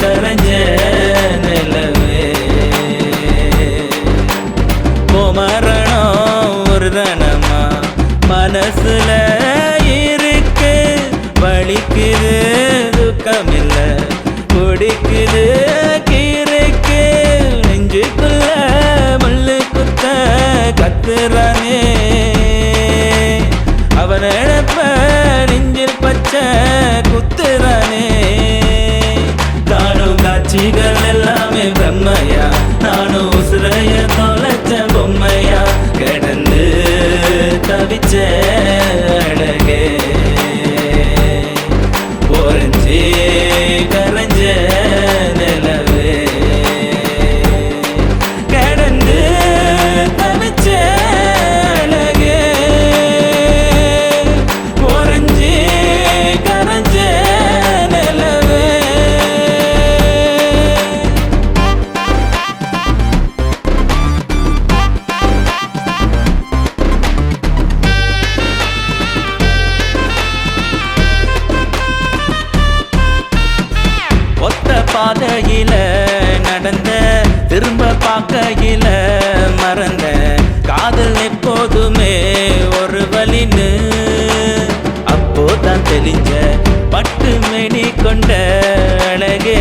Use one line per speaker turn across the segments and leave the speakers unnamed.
கரைஞ்ச நிலவே மரணம் ஒரு ரணமா மனசுல இருக்கு வலிக்குது துக்கமில்ல பிடிக்குது கீரைக்கு நெஞ்சுக்குள்ள முள்ளு குத்த கத்துறானே அவன் இழப்ப நெஞ்சில் பச்சை குத்துறானே காணும் காட்சிகள் எல்லாமே பிரம்மையா நானும் உசுரைய தொலைச்ச பொம்மையா கிடந்து தவிச்ச அழகே பொறிஞ்சி கரைஞ்ச நிலவே கிடந்து தவிச்ச அழகே பொறிஞ்சி கரைஞ்ச நிலவே ஒத்த பாதையில நடந்த திரும்ப பார்க்கையில மறந்த காதல் எப்போதுமே ஒரு வலின்னு அப்போதான் தெளிஞ்ச பட்டு மேனி கொண்ட அழகே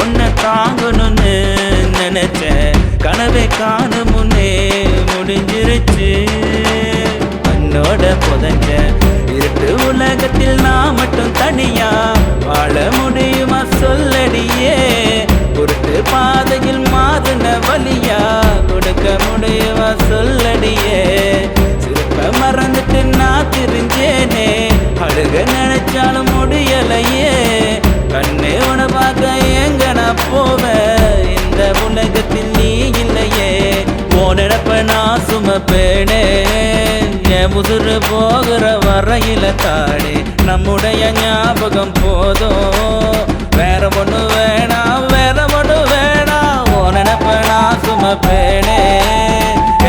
ஒன்ன தாங்கணும்னு நினைச்ச கனவை காணும் முன்னே முடிஞ்சிருச்சு என்னோட புதஞ்ச இருட்டு உலகத்தில் நான் மட்டும் தனியா வாழ முடியுமா சொல்லடியே குருட்டு பாதையில் மாறுன வலியா கொடுக்க முடியுமா சொல்லடியே சிறப்ப மறந்துட்டு நான் திரிஞ்சேனே அழுக நினைச்சாலும் முடியலையே கண்ணே உன பார்க்க எங்க நான் போவேன் இந்த உலகத்தில் நீ இல்லையே போனப்ப நான் சுமப்பேனே என் முதுறு போகிற வரையில தாடி நம்முடைய ஞாபகம் போதும் வேற ஒண்ணு வேணாம் வேற ஒண்ணு வேணாம் நினப்ப நான் சுமப்பேனே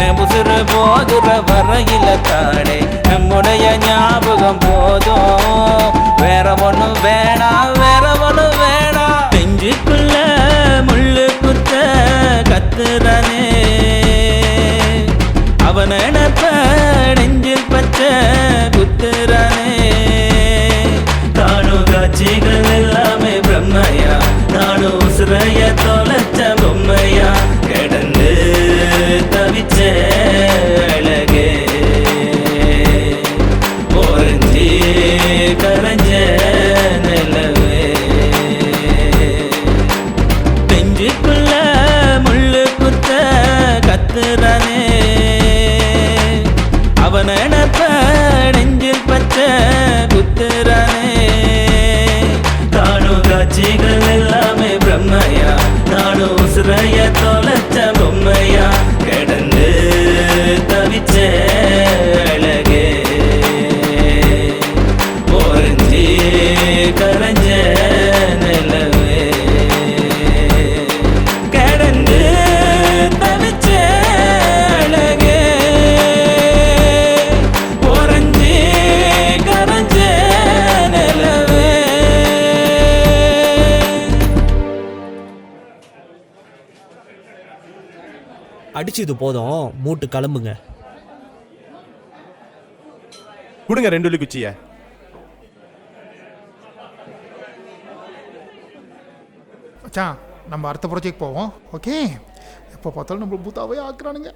என் முதுறு போகிற வரையில தாடி நம்முடைய ஞாபகம் போதும் வேற ஒண்ணு வேணாம் வேற ஒண்ணு வேணாம் நெஞ்சுக்குள்ள முள்ளு குத்த கத்துறானே அவன் நினப்ப நெஞ்சில் பச்சை குத்துறானே காணும் காட்சிகள் எல்லாமே பிரம்மையா நானும் உசுரைய தொலைச்ச பொம்மையா கிடந்து தவிச்ச அழகே பொறிஞ்சி கரைஞ்ச நிலவே நெஞ்சுக்குள்ள முள்ளு குத்த கத்துறானே அவன் நினப்ப நெஞ்சில் பச்சை குத்துறானே காணும் காட்சிகள் எல்லாமே பிரம்மையா நானும் உசுரைய தொலைச்ச பொம்மையா கிடந்து தவிச்ச அழகே பொறிஞ்சி கரைஞ்ச நிலவே கிடந்து தவிச்ச அழகே பொறிஞ்சி கரைஞ்ச நிலவே.
அடிச்சது போதும் மூட்டு கிளம்புங்க.
கொடுங்க 2 வெள்ளி குச்சிய.
மச்சான் நம்ம அடுத்த ப்ராஜெக்ட் போவோம். ஓகே, எப்போ பார்த்தாலும் நம்ம பூத்தாவே ஆக்குறானுங்க.